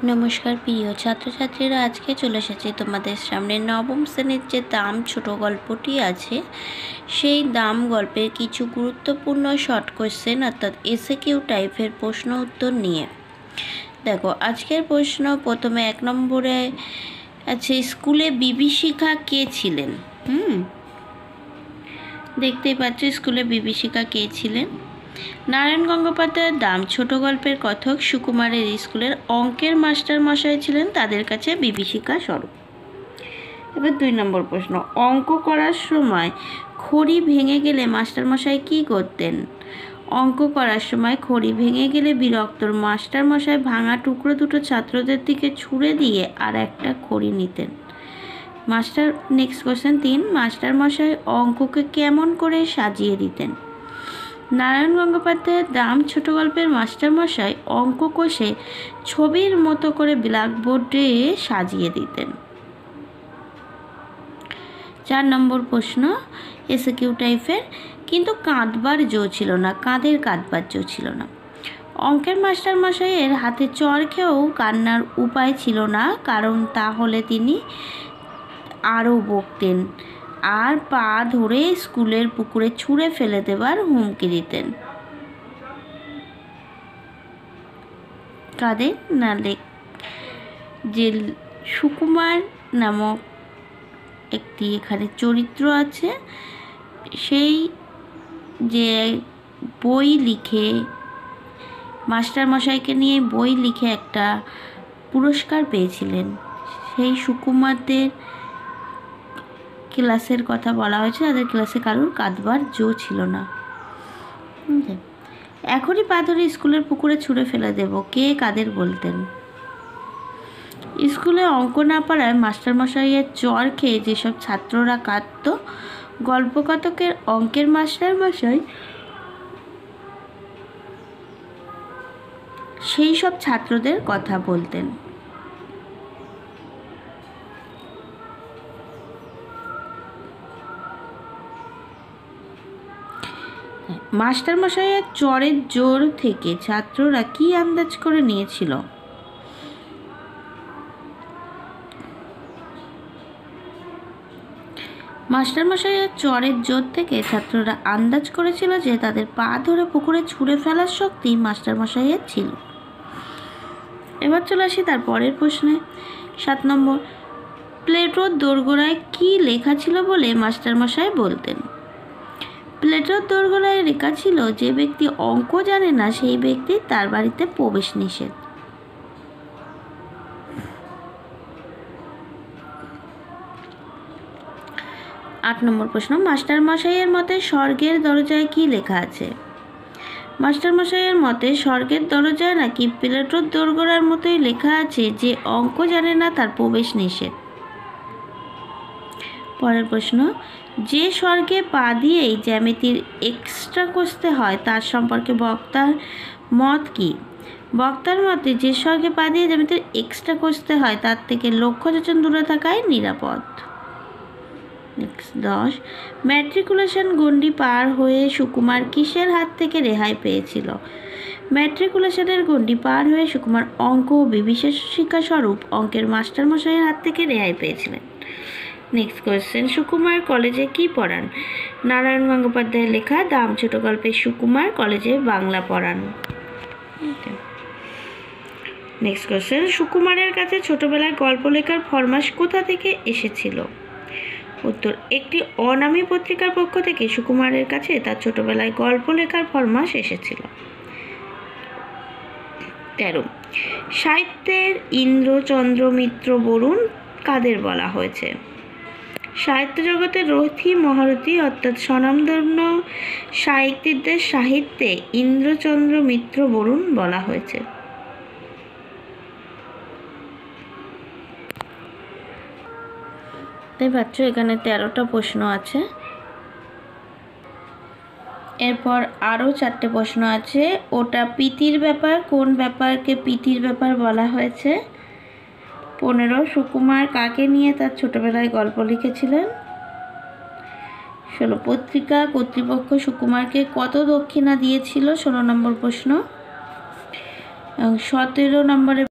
নমস্কার প্রিয় ছাত্রছাত্রীরা, আজকে চলে এসেছি তোমাদের সামনে নবম শ্রেণীর যে দাম ছোট গল্পটি আছে সেই দাম গল্পের কিছু গুরুত্বপূর্ণ শর্ট কোয়েশ্চেন অর্থাৎ এসএকিউ টাইপের প্রশ্ন উত্তর নিয়ে। দেখো, আজকের প্রশ্ন প্রথমে 1 নম্বরে আছে, স্কুলে বিভীষিকা কে ছিলেন? দেখতেই পাচ্ছ, স্কুলে বিভীষিকা কে ছিলেন? নারায়ণ গঙ্গোপাধ্যায়ের দাম ছোট গল্পের কথক সুকুমারের স্কুলের অঙ্কের মাস্টার মশাই ছিলেন তাদের কাছে বিভীষিকা স্বরূপ। এবার 2 নম্বর প্রশ্ন, অঙ্ক করার সময় খড়ি ভেঙে গেলে মাস্টারমশাই কী করতেন? অঙ্ক করার সময় খড়ি ভেঙে গেলে বিরক্ত মাস্টারমশাই ভাঙা টুকরো দুটো ছাত্রদের দিকে ছুঁড়ে দিয়ে আর একটা খড়ি নিতেন। নেক্সট কোশ্চেন 3, মাস্টারমশাই অঙ্ককে কেমন করে সাজিয়ে দিতেন? নারায়ণ গঙ্গোপাধ্যায়ের দাম ছোট গল্পের মাস্টারমশাই অঙ্ক কষে ছবির মতো করে ব্ল্যাকবোর্ডে সাজিয়ে দিতেন। 4 নম্বর প্রশ্ন এসএকিউ টাইপের, কিন্তু কাঁদবার জো ছিল না। কাঁদবার জো ছিল না। অঙ্কের মাস্টারমশাইয়ের হাতে চড় খেয়েও কান্নার উপায় ছিল না, কারণ তাহলে তিনি আরও বকতেন আর পা ধরে স্কুলের পুকুরে ছুঁড়ে ফেলে দেবার হুমকি দিতেন। কাদের না যে সুকুমার নামক একটি এখানে চরিত্র আছে, সেই যে বই লিখে মাস্টারমশাইকে নিয়ে বই লিখে একটা পুরস্কার পেয়েছিলেন, সেই সুকুমারদের ক্লাসের কথা বলা হয়েছে। তাদের ক্লাসে কারোর কাঁদবার জো ছিল না। এখনই পা ধরে স্কুলের পুকুরে ছুঁড়ে ফেলে দেব, কে কাদের বলতেন? স্কুলে অঙ্ক না পারায় মাস্টারমশাইয়ের চড় খেয়ে যেসব ছাত্ররা কাঁদত, গল্পকথকের অঙ্কের মাস্টারমশাই সেই সব ছাত্রদের কথা বলতেন। মাস্টারমশাইয়ের চড়ের জোর থেকে ছাত্ররা কি আন্দাজ করে নিয়েছিল? মাস্টারমশাইয়ের চড়ের জোর থেকে ছাত্ররা আন্দাজ করেছিল যে তাদের পা ধরে পুকুরে ছুঁড়ে ফেলার শক্তি মাস্টারমশাইয়ের ছিল। এবার চলে আসি তার পরের প্রশ্নে। 7 নম্বর, প্লেটোর দোরগোড়ায় কি লেখা ছিল বলে মাস্টারমশাই বলতেন? প্লেটোর দোরগোড়ায় লেখা ছিল, যে ব্যক্তি অঙ্ক জানে না সেই ব্যক্তি তার বাড়িতে প্রবেশ নিষেধ। 8 নম্বর প্রশ্ন, মাস্টারমশাইয়ের মতে স্বর্গের দরজায় কি লেখা আছে? মাস্টারমশাইয়ের মতে স্বর্গের দরজায় নাকি প্লেটোর দোরগোড়ার মতোই লেখা আছে, যে অঙ্ক জানে না তার প্রবেশ নিষেধ। পরের প্রশ্ন, যে স্বর্গে পা দিয়েই জ্যামিতির এক্সট্রা কষতে হয় তার সম্পর্কে বক্তার মত কি? বক্তার মতে যে স্বর্গে পা দিয়ে জ্যামিতির এক্সট্রা কষতে হয় তার থেকে লক্ষ্য যোজন দূরে থাকাই নিরাপদ। 10, ম্যাট্রিকুলেশন গণ্ডি পার হয়ে সুকুমার কিসের হাত থেকে রেহাই পেয়েছিল? ম্যাট্রিকুলেশনের গণ্ডি পার হয়ে সুকুমার অঙ্ক ও বিভীষিকা স্বরূপ অঙ্কের মাস্টারমশাইয়ের হাত থেকে রেহাই পেয়েছিলেন। নেক্সট কোয়েশ্চেন, সুকুমার কলেজে কি পড়ান? নারায়ণ গঙ্গোপাধ্যায়ের লেখা দাম ছোট গল্পে সুকুমার কলেজে বাংলা পড়ান। নেক্সট কোয়েশ্চেন, সুকুমারের কাছে ছোটবেলায় গল্প লেখার ফরমাশ কোথা থেকে এসেছিল? উত্তর, একটি অনামী পত্রিকার পক্ষ থেকে সুকুমারের কাছে তার ছোটবেলায় গল্প লেখার ফরমাশ এসেছিল। 13, সাহিত্যের ইন্দ্রচন্দ্র মিত্র বরুণ কাদের বলা হয়েছে? সাহিত্য জগতের রথী মহারথী অর্থাৎ স্বনামধন্য সাহিত্যিকদের সাহিত্যে ইন্দ্রচন্দ্র মিত্র বরুণ বলা হয়েছে। দেখতে পাচ্ছ এখানে 13টা প্রশ্ন আছে। এরপর আরও 4টে প্রশ্ন আছে। ওটা প্রীতির ব্যাপার, কোন ব্যাপারকে প্রীতির ব্যাপার বলা হয়েছে? 15, সুকুমার কাকে নিয়ে তার ছোটবেলায় গল্প লিখেছিলেন? 16, পত্রিকা কর্তৃপক্ষ সুকুমারকে কত দক্ষিণা দিয়েছিল? 16 নম্বর প্রশ্ন। এবং 17 নম্বরে